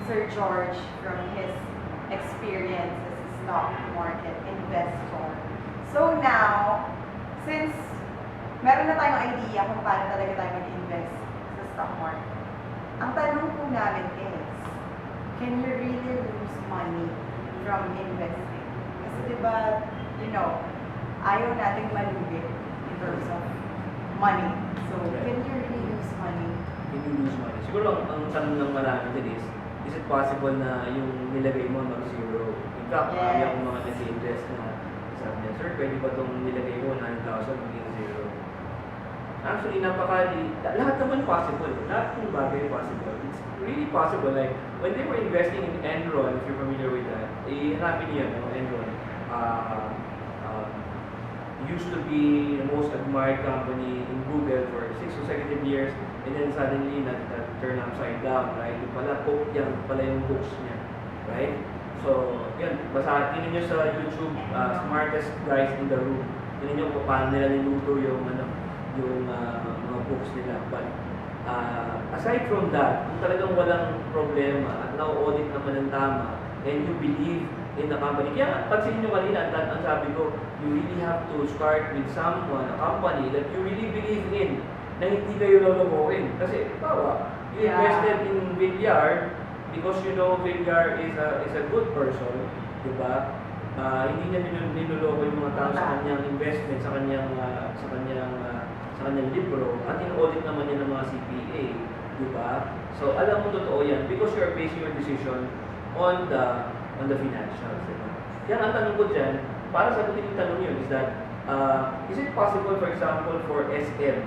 Sir George from his experience as a stock market investor. So now, since meron na tayong idea kung paano talaga tayo mag-invest sa stock market, ang tanong po namin is, can you really lose money from investing? Kasi diba, ayaw nating malugi in terms of money. So, can you really lose money? Can you lose money? Siguro ang tanong ng marami din is it possible na yung nilagay mo mag-zero? In fact, marami akong mga nag-invest na sabi niya, sir, pwede ba itong nilagay mo 9,000 maging zero? Actually, lahat naman possible. Lahat ng bagay possible. It's really possible. Like, when they were investing in Enron, if you're familiar with that, hanapin niyo yan, Enron. Used to be the most admired company in Google for 6 consecutive years, and then suddenly that turned upside down, right? Yung pala, yan pala yung books niya, right? So, yan, basta tingnan nyo sa YouTube, smartest guys in the room. Tingnan nyo kung paano nila niluto yung mga books nila. But, aside from that, kung talagang walang problema at na-audit naman ng tama, and you believe in the company. Kaya pansin nyo kanina, ang sabi ko, you really have to start with someone, a company that you really believe in, na hindi kayo lolokohin. Kasi, bawa, you invested in Villar because you know Villar is a good person, di ba? Hindi niya niloloko yung mga tao sa kanyang investment, sa kanyang libro, at in-audit naman niya ng mga CPA, di ba? So, alam mo totoo yan because you're basing your decision on the financials, diba? Kaya ang tanong ko dyan, para sagutin yung tanong yun, is that, is it possible, for example, for SM,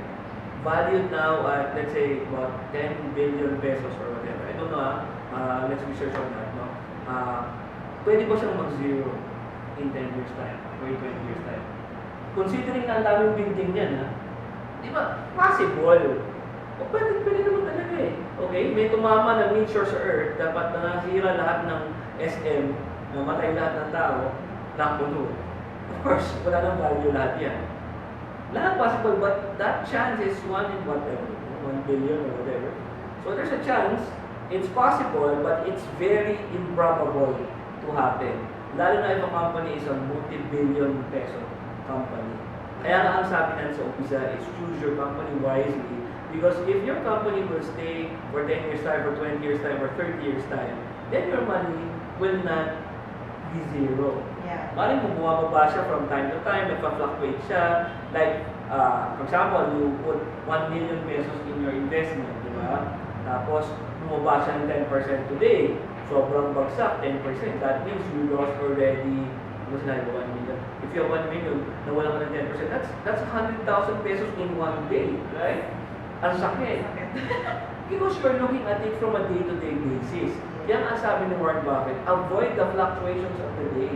valued now at, let's say, about 10 billion pesos or whatever, I don't know, let's research on that, no? Pwede ba siyang mag-zero in 10 years time, or in 20 years time? Considering na ang daming building niyan, di ba? Possible. O pwede naman talaga eh. Okay? May tumama ng meteor sa Earth, dapat nasira lahat ng SM, namatay lahat ng tao, nakuno. Of course, wala nang value lahat yan. Lahat possible, but that chance is 1 in whatever, 1 billion or whatever. So there's a chance, it's possible, but it's very improbable to happen. Lalo na if a company is a multi-billion peso company. Kaya nga ang sabi natin sa umpisa is choose your company wisely. Because if your company will stay for 10 years time, for 20 years time, or 30 years time, then your money will not be zero. Yeah. Maring kung bumababa siya from time to time, nagpa-fluctuate siya. Like, for example, you put 1 million pesos in your investment, di ba? Tapos, bumaba siya ng 10% today. Sobrang bagsak, 10%. That means you lost already, ano sinabi ko, 1 million. If you have 1 million, nawala ka ng 10%, that's 100,000 pesos in one day, right? Ang sakit. Because you're looking at it from a day-to-day basis. Yan ang sabi ni Warren Buffett, avoid the fluctuations of the day.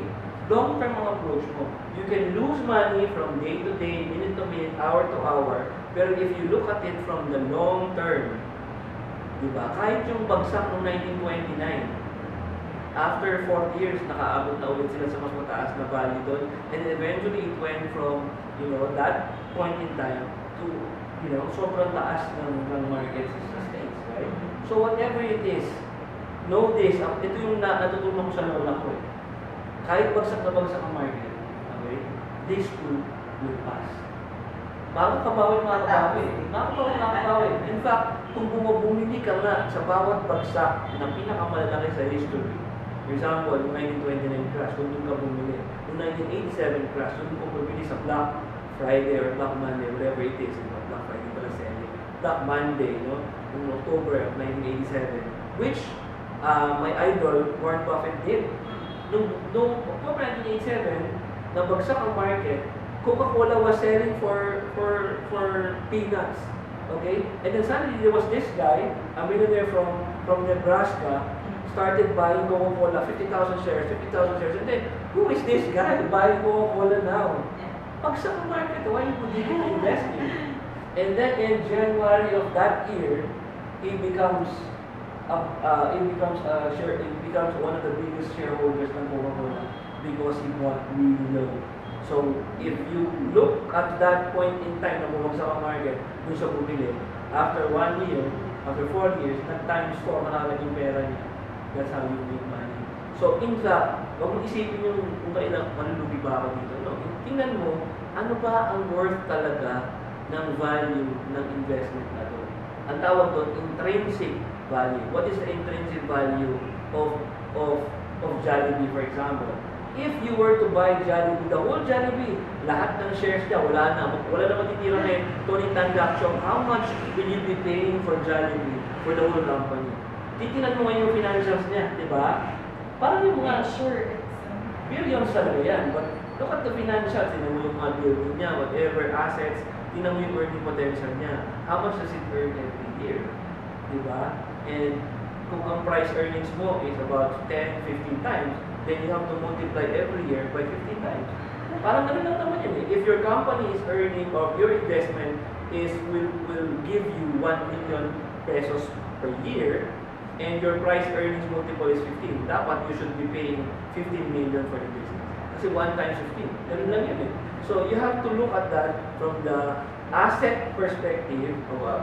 Long-term ang approach mo. You can lose money from day to day, minute to minute, hour to hour. Pero if you look at it from the long term, di ba? Kahit yung bagsak noong 1929, after 40 years, nakaabot na ulit sila sa mas mataas na value doon. And eventually, it went from, that point in time to sobrang taas ng market sa States, right? So whatever it is, know this, ito yung natutunan ko sa lola ko eh. Kahit bagsak na bagsak ang market, okay, this too will pass. Bago kabawi, makakabawi. In fact, kung bumili ka nga sa bawat bagsak na pinakamalalaki sa history, for example, yung 1929 crash, kung doon ka bumili, yung 1987 crash, kung doon ka bumili sa Black Friday or Black Monday, whatever it is, Black Friday pala selling, Black Monday, no? In October of 1987, which my idol, Warren Buffett, did. Noong October 1987, nabagsak ang market, Coca-Cola was selling for peanuts. Okay? And then suddenly there was this guy, a millionaire from Nebraska, started buying Coca-Cola, 50,000 shares, and then, who is this guy buying Coca-Cola now? Pagsak ang market, why would he invest in? And then in January of that year, he becomes one of the biggest shareholders ng Coca-Cola because he bought really low. So if you look at that point in time na bumagsak ang market, dun siya bumili, after 1 year, after 4 years, nag-times 4 na yung pera niya. That's how you make money. So, in fact, huwag mong isipin yung kung kailang manlulugi ba ako dito. No? Tingnan mo, ano ba ang worth talaga ng value ng investment na to? Ang tawag doon, intrinsic value. What is the intrinsic value of Jollibee, for example? If you were to buy Jollibee, the whole Jollibee, lahat ng shares niya, wala na matitira ngayon, Tony transaction, how much will you be paying for Jollibee, for the whole company? Titingnan mo ngayon yung financials niya, di ba? Parang yung mga Sure. billions talaga yan. But look at the financials, tingnan mo yung mga building niya, whatever assets, tingnan mo yung earning potential niya. How much does it earn every year? Di ba? And kung ang price earnings mo is about 10, 15 times, then you have to multiply every year by 15 times. Parang ano lang naman yun eh. If your company is earning or your investment will give you 1 million pesos per year and your price earnings multiple is 15, dapat you should be paying 15 million for the business. Kasi 1 times 15, ganun lang yun eh. So you have to look at that from the asset perspective,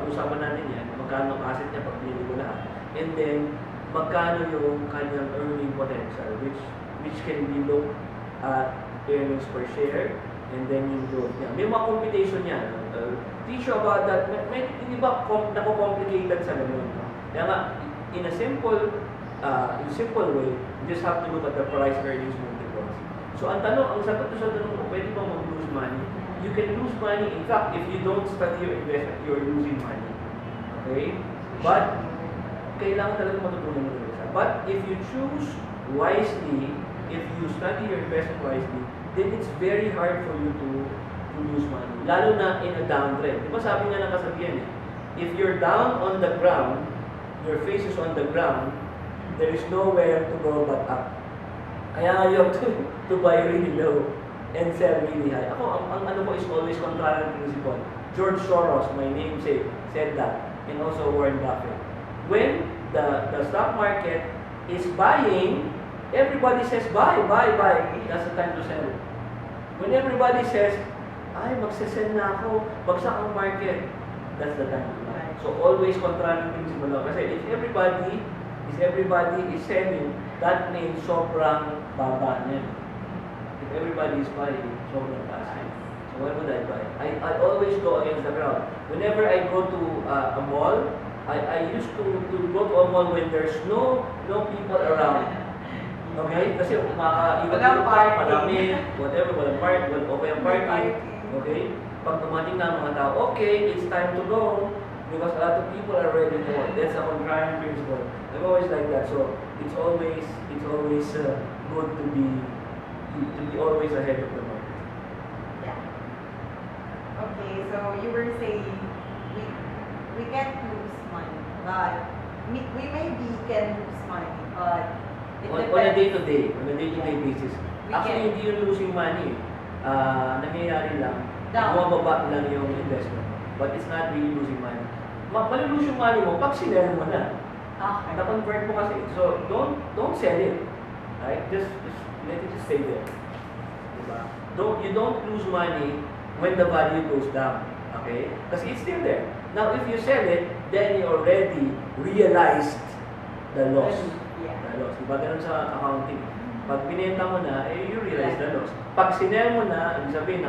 usapan natin yan, magkano ang asset niya pag bili ko lahat. And then, magkano yung kanyang earning potential, which can be looked at earnings per share, and then yung growth niya. May mga computation niya. Teach you about that. Hindi ba nako-complicated sa ganun? Kaya nga, in a simple way, you just have to look at the price earnings multiples. So, ang sagot sa tanong mo, pwede ba mag-lose money? You can lose money. In fact, if you don't study your investment, you're losing money. Okay? But, kailangan talaga matutunan mo rin. But if you choose wisely, if you study your investment wisely, then it's very hard for you to lose money. Lalo na in a downtrend. Di ba sabi nga ng kasabihan eh, if you're down on the ground, your face is on the ground, there is nowhere to go but up. Kaya you have to buy really low and sell really high. Ako, ang ano ko is always contrary principle. George Soros, my namesake, said that. And also Warren Buffett. When the stock market is buying, everybody says buy. That's the time to sell. When everybody says, ay, magsasell na ako, bagsak ang market, that's the time to buy. So always contrary principle. Kasi if everybody is selling, that means sobrang baba niya. If everybody is buying, sobrang taas niya. So why would I buy? I always go against the crowd. Whenever I go to a mall, I used to go to a mall when there's no people around. Okay? Kasi makaiwan Walang pa, parking. marami, whatever, walang parking. Okay? Pag dumating na ang mga tao, okay, it's time to go. Because a lot of people are ready to work. That's a contrarian principle. I'm always like that. So it's always good to be always ahead of the market. Yeah. Okay, so you were saying we can't lose money, but we maybe can lose money, but it On a depends. day-to-day basis. We Actually, can. hindi yun losing money. Nangyayari lang, Down. bumababa lang yung investment. But it's not really losing money. Malulose yung money mo pag sinell mo na. Okay. Na-convert mo kasi. So, don't sell it. Right? Just let it just stay there. Diba? You don't lose money when the value goes down. Okay? Kasi it's still there. Now, if you sell it, then you already realized the loss. Yeah. The loss. Diba? Ganun sa accounting. Pag binenta mo na, you realize the loss. Pag sinell mo na, ibig sabihin,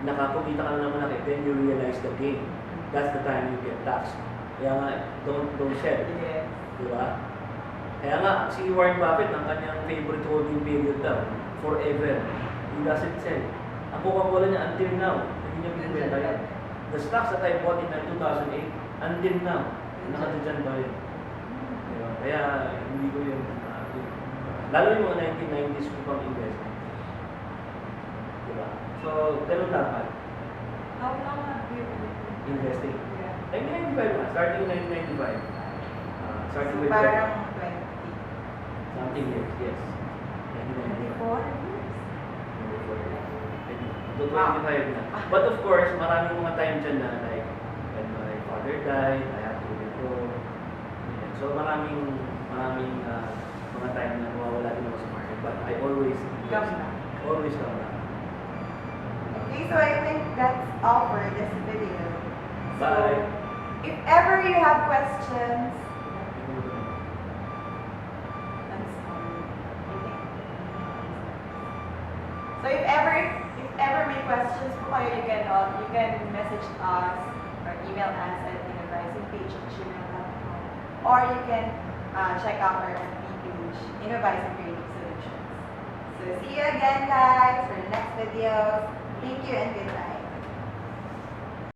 nakakumita ka na naman na, then you realize the gain. That's the time you get taxed. Kaya nga, don't sell. Yes. Diba? Kaya nga, si Warren Buffett, ang kanyang favorite holding period daw, forever. He doesn't sell. Ang Coca-Cola niya until now, hindi niya binibenta yan. The stocks that I bought in 2008, until now, nakadyan pa yun. Diba? Kaya, hindi ko yun, lalo yung mga 1990s ko pang investment. Diba? So, ganun dapat. How long have you been Investing. Yeah. 1995 na, starting 1995. Starting So with parang 20. something years, yes. 1995. 24 years? To 25 na. But of course, maraming mga time dyan na like, when my father died, I had to withdraw. Ayan. So maraming mga time na mawawala din ako sa market. But I always Come back. Always come back. Okay, so I think that's all for this video. Bye. So, if ever you have questions, So if ever may questions po kayo, you can message us or email us at inadvisingpage@gmail.com, or you can check out our FB page, Inadvising Creative Solutions. So see you again, guys, for the next videos. Thank you and goodbye.